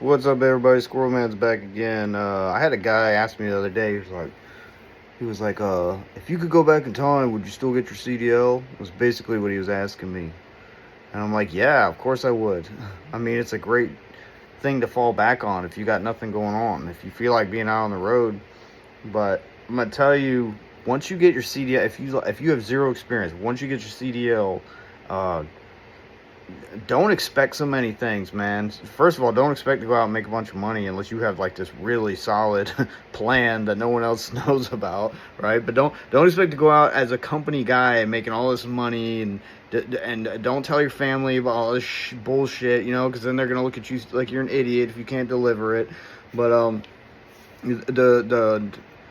What's up, everybody? Squirrel Man's back again. I had a guy ask me the other day. He was like, if you could go back in time, would you still get your CDL? Was basically what he was asking me. And I'm like, yeah, of course I would. I mean, it's a great thing to fall back on if you got nothing going on, if you feel like being out on the road. But I'm gonna tell you, once you get your CDL, if you have zero experience, once you get your CDL, uh, don't expect so many things, man. First of all, don't expect to go out and make a bunch of money unless you have like this really solid plan that no one else knows about, right? But don't expect to go out as a company guy and making all this money, and don't tell your family about all this bullshit, because then they're gonna look at you like you're an idiot if you can't deliver it. But the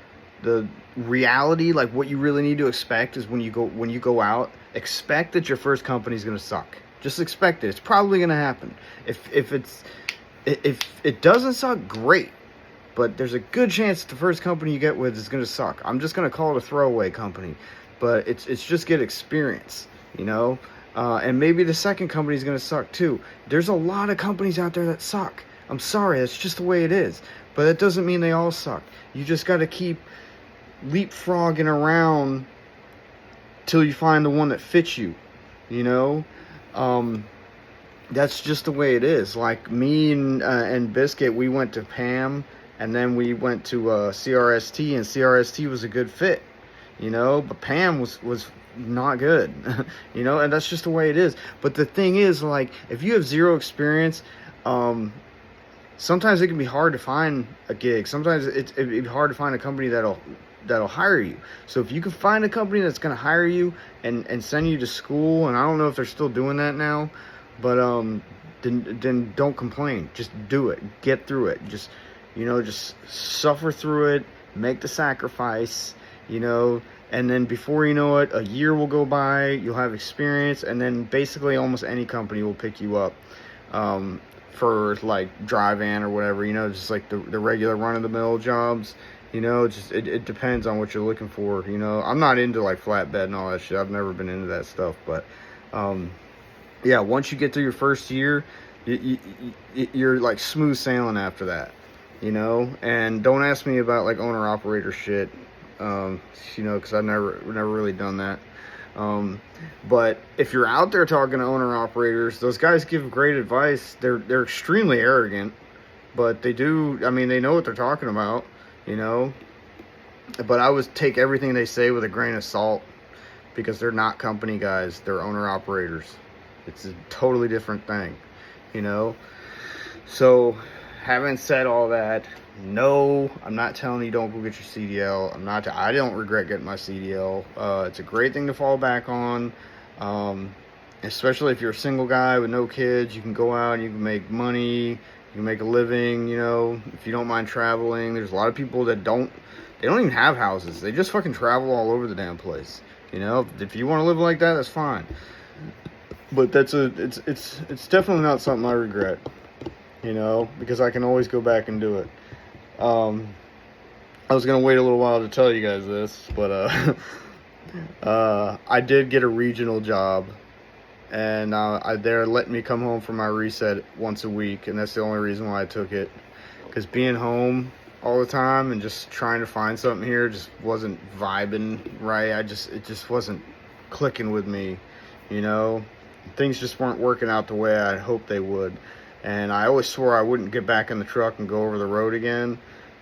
reality, like what you really need to expect, is when you go out, expect that your first company is gonna suck. Just expect it. It's probably gonna happen. If it doesn't suck, great. But there's a good chance the first company you get with is gonna suck. I'm just gonna call it a throwaway company, but it's just get experience, and maybe the second company is gonna suck too. There's a lot of companies out there that suck. I'm sorry, that's just the way it is. But that doesn't mean they all suck. You just got to keep leapfrogging around till you find the one that fits you, that's just the way it is. Like me and Biscuit, we went to PAM, and then we went to CRST, and CRST was a good fit, but PAM was not good, and that's just the way it is. But the thing is, like, if you have zero experience, sometimes it can be hard to find a gig. Sometimes it'd be hard to find a company that'll hire you. So if you can find a company that's going to hire you and send you to school, and I don't know if they're still doing that now, but then don't complain. Just do it. Get through it. Just suffer through it. Make the sacrifice, and then before you know it, a year will go by, you'll have experience, and then basically almost any company will pick you up for like drive-in or whatever, just like the regular run-of-the-mill jobs. It depends on what you're looking for. I'm not into like flatbed and all that shit. I've never been into that stuff. But yeah, once you get through your first year, you're like smooth sailing after that. And don't ask me about like owner operator shit, because I've never really done that. But if you're out there talking to owner operators, those guys give great advice. They're extremely arrogant, but they know what they're talking about. But I would take everything they say with a grain of salt, because they're not company guys, they're owner operators. It's a totally different thing, So, having said all that, no, I'm not telling you don't go get your CDL. I don't regret getting my CDL. It's a great thing to fall back on, especially if you're a single guy with no kids. You can go out and you can make money. You can make a living, if you don't mind traveling. There's a lot of people that don't even have houses. They just fucking travel all over the damn place. If you want to live like that, that's fine. But it's definitely not something I regret, because I can always go back and do it. I was going to wait a little while to tell you guys this, but I did get a regional job. And they're letting me come home for my reset once a week, and that's the only reason why I took it. Because being home all the time and just trying to find something here just wasn't vibing right. It just wasn't clicking with me, Things just weren't working out the way I'd hoped they would. And I always swore I wouldn't get back in the truck and go over the road again.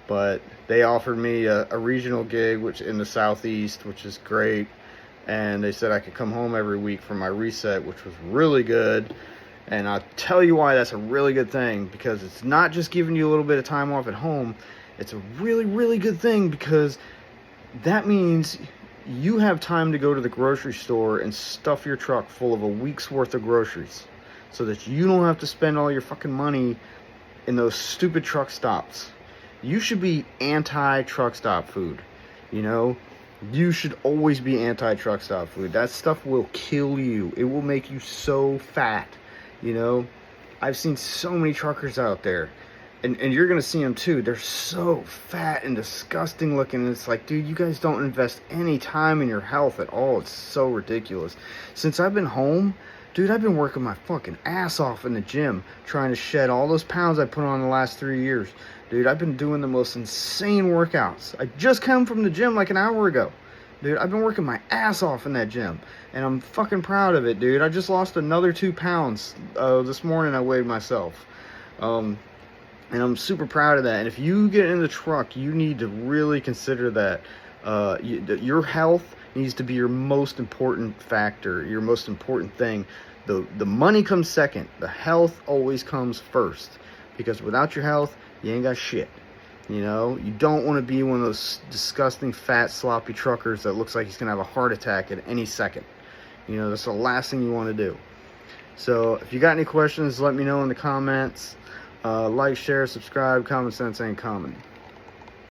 But they offered me a regional gig, which in the southeast, which is great. And they said I could come home every week for my reset, which was really good. And I'll tell you why that's a really good thing, because it's not just giving you a little bit of time off at home. It's a really, really good thing, because that means you have time to go to the grocery store and stuff your truck full of a week's worth of groceries, so that you don't have to spend all your fucking money in those stupid truck stops. You should be anti-truck stop food, You should always be anti-truck stop food. That stuff will kill you. It will make you so fat, I've seen so many truckers out there, and you're going to see them too. They're so fat and disgusting looking, and it's like, dude, you guys don't invest any time in your health at all. It's so ridiculous. Since I've been home, Dude, I've been working my fucking ass off in the gym trying to shed all those pounds I put on the last 3 years. Dude, I've been doing the most insane workouts. I just came from the gym like an hour ago. Dude, I've been working my ass off in that gym. And I'm fucking proud of it, dude. I just lost another 2 pounds. This morning I weighed myself. And I'm super proud of that. And if you get in the truck, you need to really consider that. Your health needs to be your most important factor, your most important thing. The money comes second. The health always comes first. Because without your health, you ain't got shit. You know, you don't want to be one of those disgusting, fat, sloppy truckers that looks like he's going to have a heart attack at any second. You know, that's the last thing you want to do. So, if you got any questions, let me know in the comments. Like, share, subscribe. Common sense ain't common.